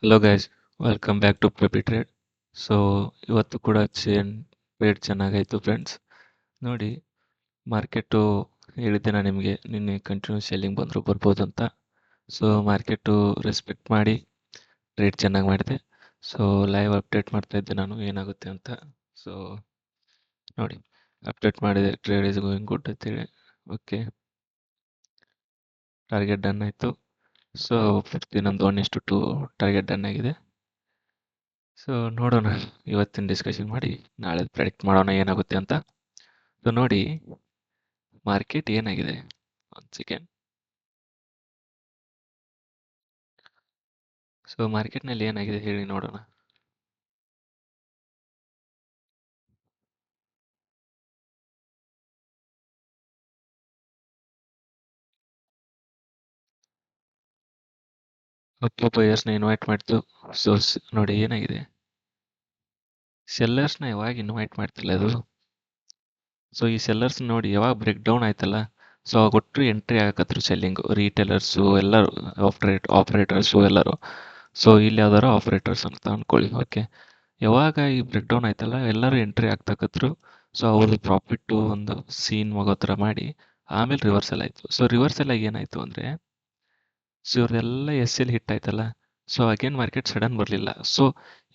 Hello guys, welcome back to peppy trade. So ಇವತ್ತು ಕೂಡ trade ಚೆನ್ನಾಗಾಯಿತು ಫ್ರೆಂಡ್ಸ್. ನೋಡಿ, ಮಾರ್ಕೆಟು ಹೇಳಿದ್ದೆ ನಾನು ನಿಮಗೆ ನಿನ್ನೆ ಕಂಟಿನ್ಯೂಸ್ ಸೆಲ್ಲಿಂಗ್ ಬಂದರೂ ಬರ್ಬೋದು ಅಂತ. ಸೊ ಮಾರ್ಕೆಟು ರೆಸ್ಪೆಕ್ಟ್ ಮಾಡಿ ಟ್ರೇಡ್ ಚೆನ್ನಾಗಿ ಮಾಡಿದೆ. ಸೊ ಲೈವ್ ಅಪ್ಡೇಟ್ ಮಾಡ್ತಾ ಇದ್ದೆ ನಾನು ಏನಾಗುತ್ತೆ ಅಂತ. ಸೊ ನೋಡಿ, ಅಪ್ಡೇಟ್ ಮಾಡಿದೆ, ಟ್ರೇಡ್ ಇಸ್ ಗೋಯಿಂಗ್ ಗುಡ್ ಅಂತೇಳಿ. ಓಕೆ, ಟಾರ್ಗೆಟ್ ಡನ್ ಆಯಿತು. ಸೊ ಪೂರ್ತಿ ನಮ್ಮದು 1:2 ಟಾರ್ಗೆಟ್ ಡನ್ ಆಗಿದೆ. ಸೊ ನೋಡೋಣ, ಇವತ್ತಿನ ಡಿಸ್ಕಷನ್ ಮಾಡಿ ನಾಳೆ ಪ್ರೆಡಿಕ್ಟ್ ಮಾಡೋಣ ಏನಾಗುತ್ತೆ ಅಂತ. ಸೊ ನೋಡಿ, ಮಾರ್ಕೆಟ್ ಏನಾಗಿದೆ, ಒಂದು ಸೆಕೆಂಡ್. ಸೊ ಮಾರ್ಕೆಟ್ನಲ್ಲಿ ಏನಾಗಿದೆ ಹೇಳಿ ನೋಡೋಣ. ಬಯರ್ಸ್ನ ಇನ್ವೈಟ್ ಮಾಡ್ತು. ಸೊ ನೋಡಿ ಏನಾಗಿದೆ, ಸೆಲ್ಲರ್ಸ್ನ ಯಾವಾಗ ಇನ್ವೈಟ್ ಮಾಡ್ತಿಲ್ಲ ಅದು. ಸೊ ಈ ಸೆಲ್ಲರ್ಸ್ ನೋಡಿ ಯಾವಾಗ ಬ್ರೇಕ್ ಡೌನ್ ಆಯ್ತಲ್ಲ, ಸೊ ಅವಾಗ ಒಟ್ಟು ಎಂಟ್ರಿ ಆಗಕತ್ರು ಸೆಲ್ಲಿಂಗು, ರೀಟೇಲರ್ಸು ಎಲ್ಲರೂ, ಆಪರೇಟರ್ಸು ಎಲ್ಲರೂ. ಸೊ ಇಲ್ಲಿ ಯಾವ್ದಾರು ಆಪರೇಟರ್ಸ್ ಅಂತ ಅಂದ್ಕೊಳ್ಳಿ. ಓಕೆ, ಯಾವಾಗ ಈ ಬ್ರೇಕ್ ಡೌನ್ ಆಯ್ತಲ್ಲ ಎಲ್ಲರೂ ಎಂಟ್ರಿ ಆಗ್ತಕತ್ರು. ಸೊ ಅವ್ರದ್ದು ಪ್ರಾಫಿಟ್ಟು ಒಂದು ಸೀನ್ ಹೋಗೋ ಥರ ಮಾಡಿ ಆಮೇಲೆ ರಿವರ್ಸಲ್ ಆಯಿತು. ಸೊ ರಿವರ್ಸಲ್ ಆಗಿ ಏನಾಯಿತು ಅಂದರೆ, ಸೊ ಇವ್ರದೆಲ್ಲ ಎಲ್ ಹಿಟ್ ಆಯ್ತಲ್ಲ. ಸೊ ಅಗೇನ್ ಮಾರ್ಕೆಟ್ ಸಡನ್ ಬರಲಿಲ್ಲ. ಸೊ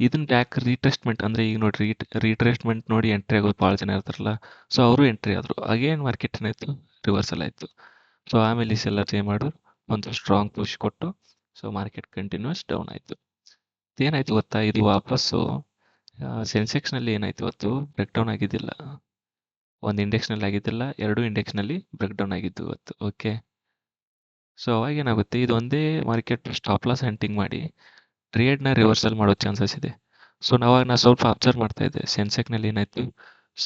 ಇದನ್ನ ಬ್ಯಾಕ್ ರೀಟೆಸ್ಟ್ಮೆಂಟ್ ಅಂದರೆ ಈಗ ನೋಡಿ ರೀಟ್ರೇಸ್ಟ್ಮೆಂಟ್ ನೋಡಿ ಎಂಟ್ರಿ ಆಗೋದು ಭಾಳ ಜನ ಇರ್ತಾರಲ್ಲ. ಸೊ ಅವರು ಎಂಟ್ರಿ ಆದರು. ಅಗೇನ್ ಮಾರ್ಕೆಟ್ ಏನಾಯಿತು, ರಿವರ್ಸಲ್ ಆಯಿತು. ಸೊ ಆಮೇಲೆ ಈ ಸೆಲ್ಲರ್ಸ್ ಏನು ಮಾಡೋರು, ಒಂದು ಸ್ಟ್ರಾಂಗ್ ಪುಷ್ ಕೊಟ್ಟು ಸೊ ಮಾರ್ಕೆಟ್ ಕಂಟಿನ್ಯೂಸ್ ಡೌನ್ ಆಯಿತು. ಏನಾಯಿತು ಗೊತ್ತಾ, ಇದು ವಾಪಸ್ಸು ಸೆನ್ಸೆಕ್ಸ್ನಲ್ಲಿ ಏನಾಯ್ತು ಇವತ್ತು, ಬ್ರೇಕ್ ಡೌನ್ ಆಗಿದ್ದಿಲ್ಲ. ಒಂದು ಇಂಡೆಕ್ಸ್ನಲ್ಲಿ ಆಗಿದ್ದಿಲ್ಲ, ಎರಡು ಇಂಡೆಕ್ಸ್ನಲ್ಲಿ ಬ್ರೇಕ್ ಡೌನ್ ಆಗಿದ್ದು ಇವತ್ತು. ಓಕೆ, ಸೊ ಅವಾಗ ಏನಾಗುತ್ತೆ, ಇದು ಒಂದೇ ಮಾರ್ಕೆಟ್ ಸ್ಟಾಪ್ ಲಾಸ್ ಹಂಟಿಂಗ್ ಮಾಡಿ ಟ್ರೇಡ್ನ ರಿವರ್ಸಲ್ ಮಾಡೋ ಚಾನ್ಸಸ್ ಇದೆ. ಸೊ ನಾ ಸ್ವಲ್ಪ ಅಬ್ಸರ್ವ್ ಮಾಡ್ತಾ ಇದ್ದೆ, ಸೆನ್ಸೆಕ್ನಲ್ಲಿ ಏನಾಯಿತು,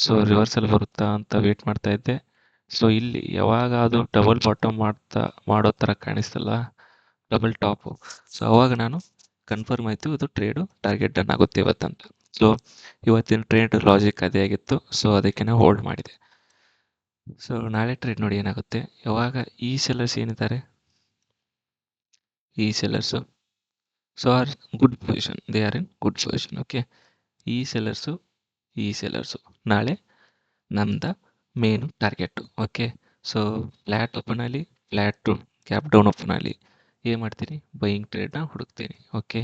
ಸೊ ರಿವರ್ಸಲ್ ಬರುತ್ತಾ ಅಂತ ವೇಟ್ ಮಾಡ್ತಾ ಇದ್ದೆ. ಸೊ ಇಲ್ಲಿ ಯಾವಾಗ ಅದು ಡಬಲ್ ಬಾಟಮ್ ಮಾಡೋ ಥರ ಕಾಣಿಸ್ತಲ್ಲ, ಡಬಲ್ ಟಾಪು, ಸೊ ಅವಾಗ ನಾನು ಕನ್ಫರ್ಮ್ ಆಯಿತು ಇದು ಟ್ರೇಡು ಟಾರ್ಗೆಟ್ ಡನ್ ಆಗುತ್ತೆ ಇವತ್ತಂತ. ಸೊ ಇವತ್ತಿನ ಟ್ರೇಡ್ ಲಾಜಿಕ್ ಅದೇ ಆಗಿತ್ತು. ಸೊ ಅದಕ್ಕೆ ನಾವು ಹೋಲ್ಡ್ ಮಾಡಿದೆ. ಸೊ ನಾಳೆ ಟ್ರೇಡ್ ನೋಡಿ ಏನಾಗುತ್ತೆ, ಯಾವಾಗ ಈ ಸೆಲ್ಲರ್ಸ್ ಏನಿದ್ದಾರೆ, ಈ sellers so are good position, they are in good position. Okay, ಈ ಸೆಲ್ಲರ್ಸು ನಾಳೆ ನಮ್ದು main target. Okay, so flat open ಆಗಲಿ, flat to gap down open ಆಗಲಿ, ಏನು ಮಾಡ್ತೀನಿ, ಬೈಯಿಂಗ್ ಟ್ರೇಡ್ನ ಹುಡುಕ್ತೀನಿ. ಓಕೆ,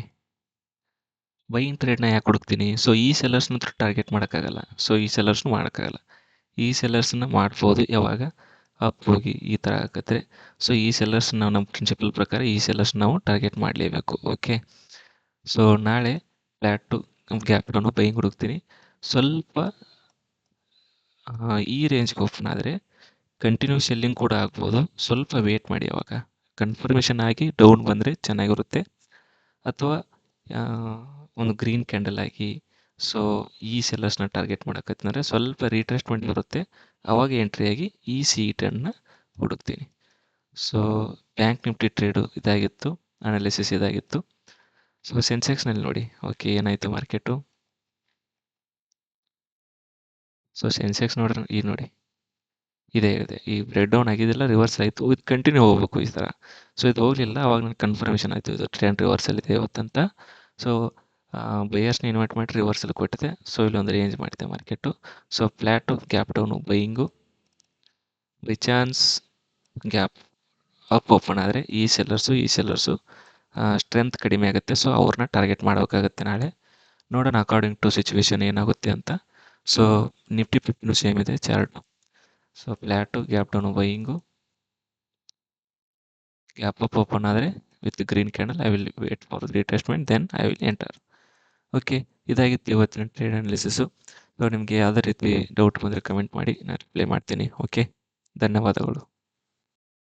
ಬೈಯಿಂಗ್ ಟ್ರೇಡ್ನ ಯಾಕೆ ಹುಡುಕ್ತೀನಿ, ಸೊ ಈ ಸೆಲ್ಲರ್ಸ್ನ ಟಾರ್ಗೆಟ್ ಮಾಡೋಕ್ಕಾಗಲ್ಲ. ಸೊ ಈ ಸೆಲ್ಲರ್ಸ್ನು ಮಾಡೋಕ್ಕಾಗಲ್ಲ. ಈ ಸೆಲ್ಲರ್ಸ್ನ ಮಾಡ್ಬೋದು ಯಾವಾಗ ಅಪ್ ಹೋಗಿ ಈ ಥರ ಆಗತ್ತೆ. ಸೊ ಈ ಸೆಲ್ಲರ್ಸ್ ನಾವು ನಮ್ಮ ಪ್ರಿನ್ಸಿಪಲ್ ಪ್ರಕಾರ ಈ ಸೆಲ್ಲರ್ಸ್ ನಾವು ಟಾರ್ಗೆಟ್ ಮಾಡಲೇಬೇಕು. ಓಕೆ, ಸೊ ನಾಳೆ flat to gap down buying ಹುಡುಕ್ತೀನಿ. ಸ್ವಲ್ಪ ಈ ರೇಂಜ್ಗೆ ಓಪನ್ ಆದರೆ ಕಂಟಿನ್ಯೂ ಸೆಲ್ಲಿಂಗ್ ಕೂಡ ಆಗ್ಬೋದು. ಸ್ವಲ್ಪ ವೇಟ್ ಮಾಡಿ, ಅವಾಗ ಕನ್ಫರ್ಮೇಷನ್ ಆಗಿ ಡೌನ್ ಬಂದರೆ ಚೆನ್ನಾಗಿರುತ್ತೆ. ಅಥವಾ ಒಂದು ಗ್ರೀನ್ ಕ್ಯಾಂಡಲ್ ಆಗಿ ಸೊ ಈ ಸೆಲ್ಲರ್ಸ್ನ ಟಾರ್ಗೆಟ್ ಮಾಡೋಕ್ಕಂತಂದರೆ ಸ್ವಲ್ಪ ರೀಟ್ರೇಸ್ಟ್ಮೆಂಟ್ ಬರುತ್ತೆ, ಆವಾಗ ಎಂಟ್ರಿಯಾಗಿ ಈ ಸಿ10ನ ಹುಡುಕ್ತೀನಿ. ಸೊ ಬ್ಯಾಂಕ್ ನಿಫ್ಟಿ ಟ್ರೇಡು ಇದಾಗಿತ್ತು, ಅನಾಲಿಸಿಸ್ ಇದಾಗಿತ್ತು. ಸೊ ಸೆನ್ಸೆಕ್ಸ್ನಲ್ಲಿ ನೋಡಿ, ಓಕೆ ಏನಾಯಿತು ಮಾರ್ಕೆಟು, ಸೊ ಸೆನ್ಸೆಕ್ಸ್ ನೋಡ್ರಿ, ಈ ನೋಡಿ ಇದೇ ಇದೆ, ಈ ಬ್ರೇಕ್ ಡೌನ್ ಆಗಿದ್ದಿಲ್ಲ, ರಿವರ್ಸ್ ಆಯಿತು, ಇದು ಕಂಟಿನ್ಯೂ ಹೋಗ್ಬೇಕು ಈ ಥರ. ಸೊ ಇದು ಹೋಗಲಿಲ್ಲ, ಅವಾಗ ನನಗೆ ಕನ್ಫರ್ಮೇಷನ್ ಆಯಿತು ಇದು ಟ್ರೆಂಡ್ ರಿವರ್ಸಲ್ ಇದೆ ಇವತ್ತಂತ. ಸೊ ಬೈಯರ್ಸ್ನ ಇನ್ವೈಟ್ ಮಾಡಿ ರಿವರ್ಸಲ್ ಕೊಟ್ಟಿದೆ. ಸೊ ಇಲ್ಲೊಂದು ರೇಂಜ್ ಮಾಡಿದೆ market. So flat gap down buying, by chance gap up open ಆದರೆ ಈ ಸೆಲ್ಲರ್ಸು ಸ್ಟ್ರೆಂತ್ ಕಡಿಮೆ ಆಗುತ್ತೆ. ಸೊ ಅವ್ರನ್ನ ಟಾರ್ಗೆಟ್ ಮಾಡಬೇಕಾಗುತ್ತೆ ನಾಳೆ. ನೋಡೋಣ ಅಕಾರ್ಡಿಂಗ್ ಟು ಸಿಚುವೇಶನ್ ಏನಾಗುತ್ತೆ ಅಂತ. ಸೊ ನಿಫ್ಟಿ 50 ಸೇಮ್ ಇದೆ chart. So flat gap down buying, gap up open ಆದರೆ with green candle I will wait for retracement, then I will enter. Okay, ಇದಾಗಿತ್ತು ಇವತ್ತಿನ ಟ್ರೇಡ್ ಅನಾಲಿಸಿಸು. ಸೊ ನಿಮಗೆ ಯಾವುದೇ ರೀತಿ ಡೌಟ್ ಬಂದರೆ ಕಮೆಂಟ್ ಮಾಡಿ, ನಾನು ರಿಪ್ಲೈ ಮಾಡ್ತೀನಿ. ಓಕೆ, ಧನ್ಯವಾದಗಳು.